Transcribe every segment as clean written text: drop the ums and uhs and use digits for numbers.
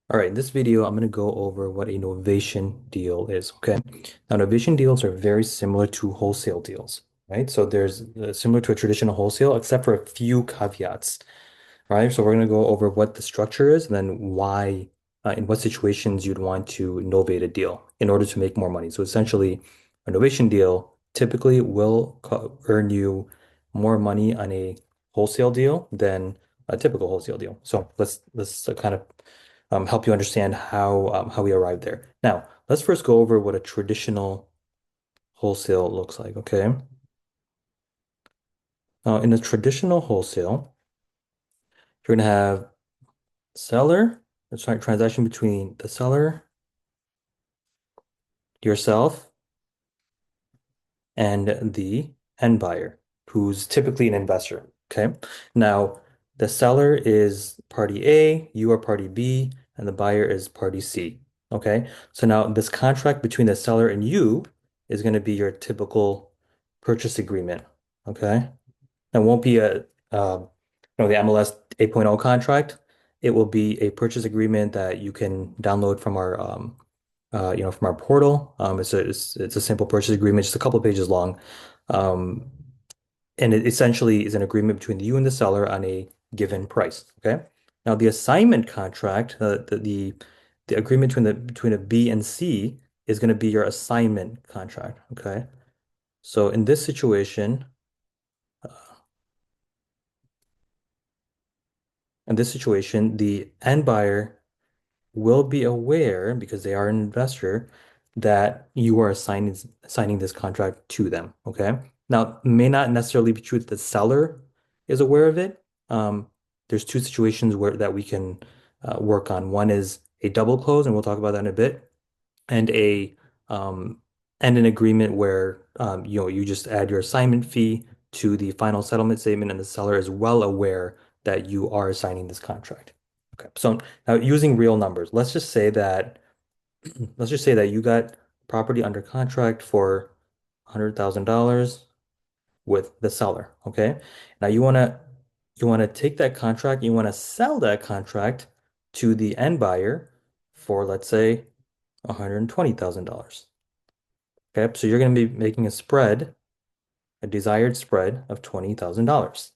All right, in this video, I'm going to go over what a novation deal is, okay? Now, novation deals are very similar to wholesale deals, right? So there's similar to a traditional wholesale, except for a few caveats, right? So we're going to go over what the structure is and then why, in what situations you'd want to novate a deal in order to make more money. So essentially, a novation deal typically will earn you more money on a wholesale deal than a typical wholesale deal. So let's kind of help you understand how we arrived there. Now, let's first go over what a traditional wholesale looks like, okay? Now, in a traditional wholesale, you're going to have seller, that's right, transaction between the seller, yourself, and the end buyer, who's typically an investor. Okay. Now, the seller is party A, you are party B, and the buyer is party C. Okay. So now this contract between the seller and you is going to be your typical purchase agreement. Okay. It won't be the MLS 8.0 contract. It will be a purchase agreement that you can download from our from our portal. It's a simple purchase agreement, just a couple of pages long. Um, and it essentially is an agreement between you and the seller on a given price. Okay. Now the assignment contract, the agreement between a B and C is going to be your assignment contract. Okay. So in this situation, the end buyer will be aware, because they are an investor, that you are assigning this contract to them. Okay. Now, it may not necessarily be true that the seller is aware of it. There's two situations where that we can work on. One is a double close, and we'll talk about that in a bit, and a and an agreement where you just add your assignment fee to the final settlement statement, and the seller is well aware that you are signing this contract. Okay, so now using real numbers, let's just say that you got property under contract for $100,000 with the seller. Okay, now you wanna take that contract, you wanna sell that contract to the end buyer for, let's say, $120,000. Okay, so you're going to be making a desired spread of $20,000.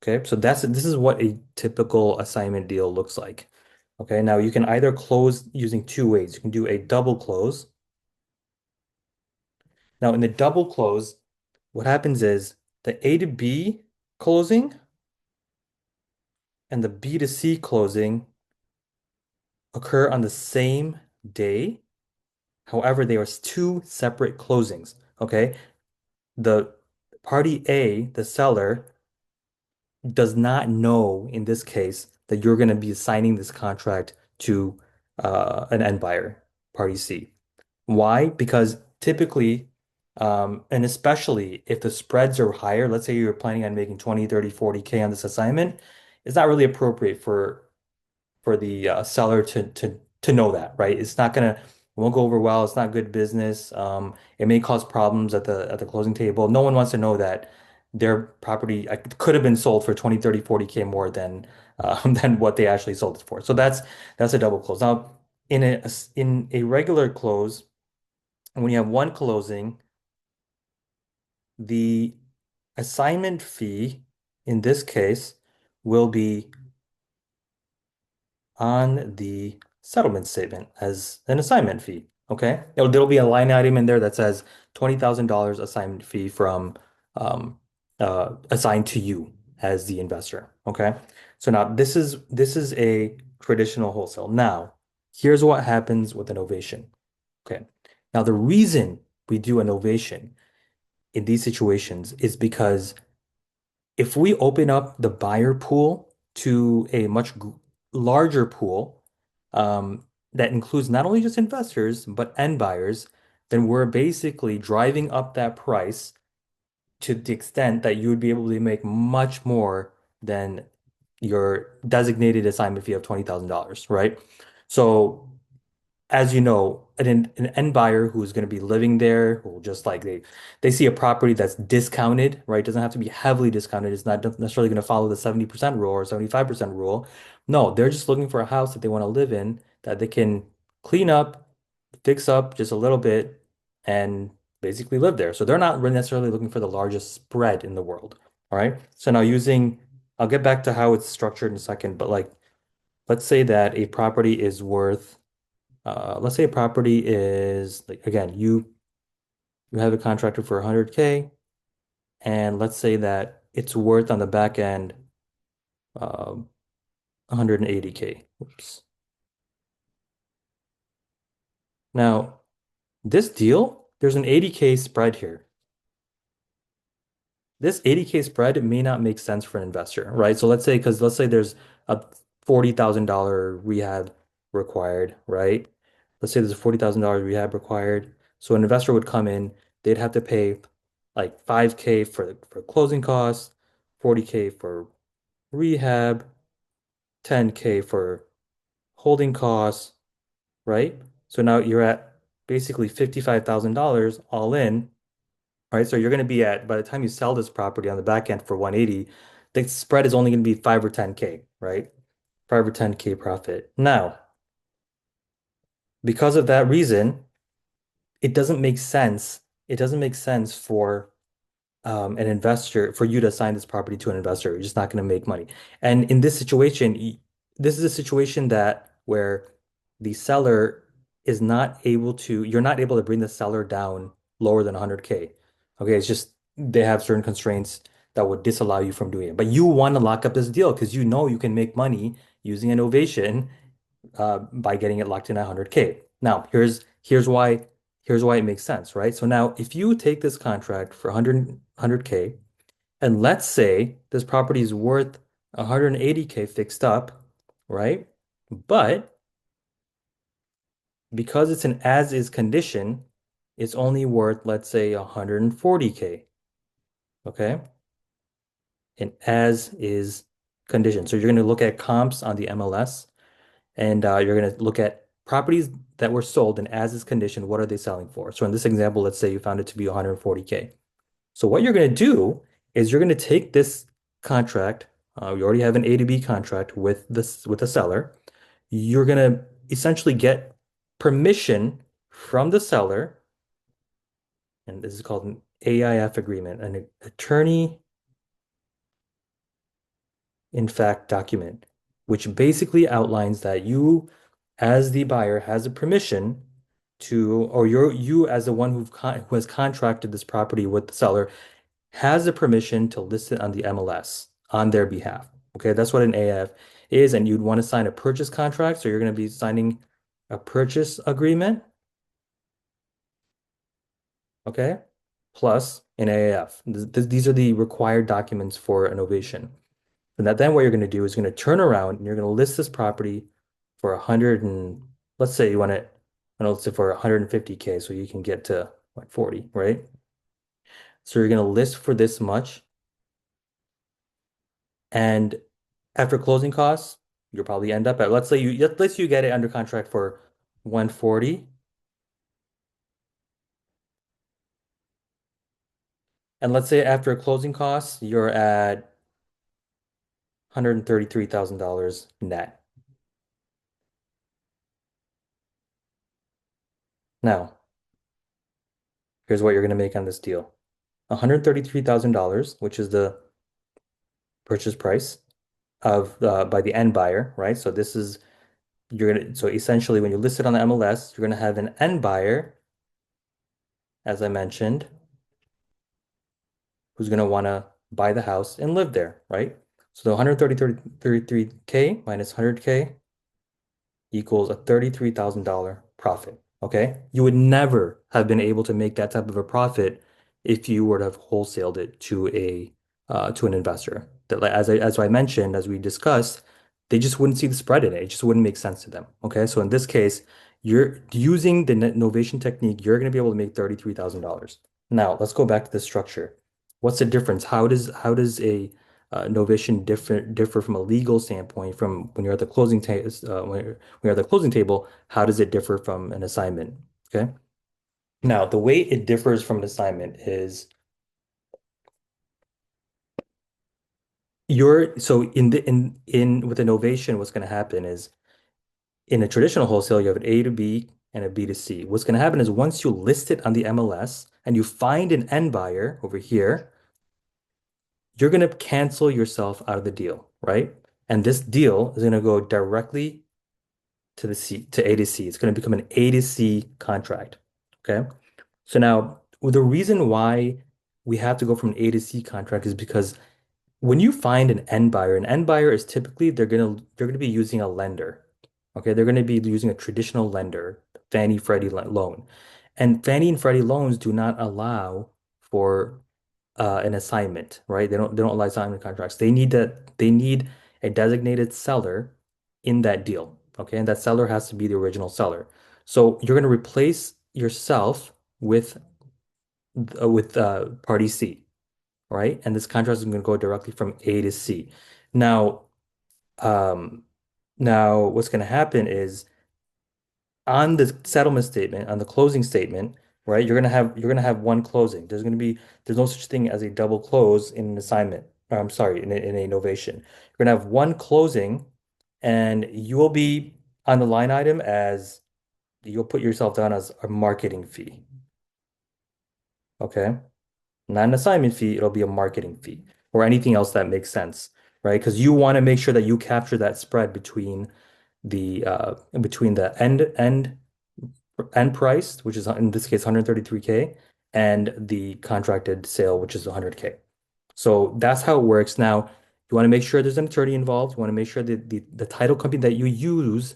Okay, so this is what a typical assignment deal looks like. Okay, now you can either close using two ways. You can do a double close. Now, in the double close, what happens is the A to B closing and the B to C closing occur on the same day. However, they are two separate closings. Okay, the party A, the seller, does not know in this case that you're going to be signing this contract to an end buyer, party C. Why? Because typically, and especially if the spreads are higher, let's say you're planning on making 20, 30, 40K on this assignment, it's not really appropriate for the seller to know that, right? It won't go over well. It's not good business. It may cause problems at the closing table. No one wants to know that their property could have been sold for 20, 30, 40K more than than what they actually sold it for. So that's a double close. Now, in a regular close, when you have one closing, the assignment fee in this case will be on the settlement statement as an assignment fee. Okay. There'll be a line item in there that says $20,000 assignment fee from um, assigned to you as the investor. Okay. So now this is a traditional wholesale. Now, here's what happens with an ovation. Okay. Now, the reason we do an ovation in these situations is because if we open up the buyer pool to a much larger pool that includes not only just investors but end buyers, then we're basically driving up that price to the extent that you would be able to make much more than your designated assignment fee of $20,000, right? So as you know, an end buyer who's going to be living there, who just like they see a property that's discounted, right? It doesn't have to be heavily discounted. It's not necessarily going to follow the 70% rule or 75% rule. No, they're just looking for a house that they want to live in that they can clean up, fix up just a little bit, and basically live there. So they're not really necessarily looking for the largest spread in the world. All right. So now I'll get back to how it's structured in a second, but like, let's say that a property is worth let's say a property is like again, you have a contractor for 100K, and let's say that it's worth on the back end 180K. Oops. Now, this deal, there's an 80K spread here. This 80K spread may not make sense for an investor, right? So let's say there's a $40,000 rehab required, right? Let's say there's a $40,000 rehab required. So an investor would come in, they'd have to pay like 5K for closing costs, 40K for rehab, 10K for holding costs, right? So now you're at basically $55,000 all in. All right, so you're going to be at, by the time you sell this property on the back end for 180, the spread is only going to be 5 or 10K, right? 5 or 10K profit. Now, because of that reason, it doesn't make sense. It doesn't make sense for an investor, for you to assign this property to an investor. You're just not going to make money. And in this situation, this is a situation that where the seller is not able to, you're not able to bring the seller down lower than 100K. Okay, it's just they have certain constraints that would disallow you from doing it. But you want to lock up this deal because you know you can make money using innovation by getting it locked in at 100K. Now, here's why it makes sense, right? So now if you take this contract for 100K, and let's say this property is worth 180K fixed up, right? But because it's an as-is condition, it's only worth, let's say, 140K, okay? An as-is condition. So you're going to look at comps on the MLS, and you're going to look at properties that were sold in as-is condition. What are they selling for? So in this example, let's say you found it to be 140K. So what you're going to do is you're going to take this contract. You already have an A to B contract with the seller. You're going to essentially get permission from the seller, and this is called an AIF agreement, an attorney in fact document, which basically outlines that you, as the buyer, has a permission to, or you as the one who has contracted this property with the seller, has the permission to list it on the MLS on their behalf. Okay, that's what an AIF is, and you'd want to sign a purchase contract, so you're going to be signing a purchase agreement, okay, plus an AIF. These are the required documents for an ovation. And then what you're going to do is going to turn around and you're going to list this property for 100 and let's say you want it, and let's say for 150K, so you can get to what 40, right? So you're going to list for this much, and after closing costs, you'll probably end up at let's say you get it under contract for 140, and let's say after closing costs, you're at $133,000 net. Now, here's what you're going to make on this deal. $133,000, which is the purchase price of by the end buyer, right? So this is so essentially when you list it on the MLS, you're gonna have an end buyer, as I mentioned, who's gonna wanna buy the house and live there, right? So the 133K minus 100K equals a $33,000 profit. Okay. You would never have been able to make that type of a profit if you were to have wholesaled it to an investor. That like, as I mentioned, as we discussed, they just wouldn't see the spread in it. It just wouldn't make sense to them. Okay. So in this case, you're using the net novation technique, you're going to be able to make $33,000. Now let's go back to the structure. What's the difference? How does novation differ from a legal standpoint from when you're at the closing ta when you're at the closing table? How does it differ from an assignment? Okay. Now, the way it differs from an assignment is in with a novation, what's going to happen is in a traditional wholesale, you have an A to B and a B to C. What's going to happen is once you list it on the MLS and you find an end buyer over here, you're going to cancel yourself out of the deal, right? And this deal is going to go directly to the C to A to C. It's going to become an A to C contract. Okay. So now the reason why we have to go from an A to C contract is because when you find an end buyer is typically they're gonna be using a lender. Okay, they're gonna be using a traditional lender, Fannie Freddie loan. And Fannie and Freddie loans do not allow for an assignment, right? They don't allow assignment contracts. They need a designated seller in that deal. Okay, and that seller has to be the original seller. So you're gonna replace yourself with party C, right? And this contract is going to go directly from A to C. Now, um, now what's going to happen is on the settlement statement, on the closing statement, right? You're going to have one closing. There's no such thing as a double close in an assignment. Or, I'm sorry, in a novation. You're going to have one closing, and you will be on the line item as you'll put yourself down as a marketing fee. Okay. Not an assignment fee, it'll be a marketing fee or anything else that makes sense, right? Because you want to make sure that you capture that spread between the end price, which is in this case 133K, and the contracted sale, which is 100K. So that's how it works. Now, you want to make sure there's an attorney involved. You want to make sure that the title company that you use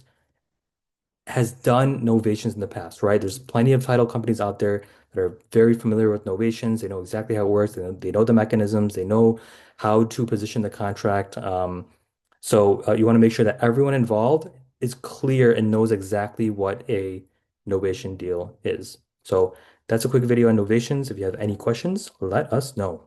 has done novations in the past, right? There's plenty of title companies out there that are very familiar with novations. They know exactly how it works. They know the mechanisms. They know how to position the contract. So you want to make sure that everyone involved is clear and knows exactly what a novation deal is. So that's a quick video on novations. If you have any questions, let us know.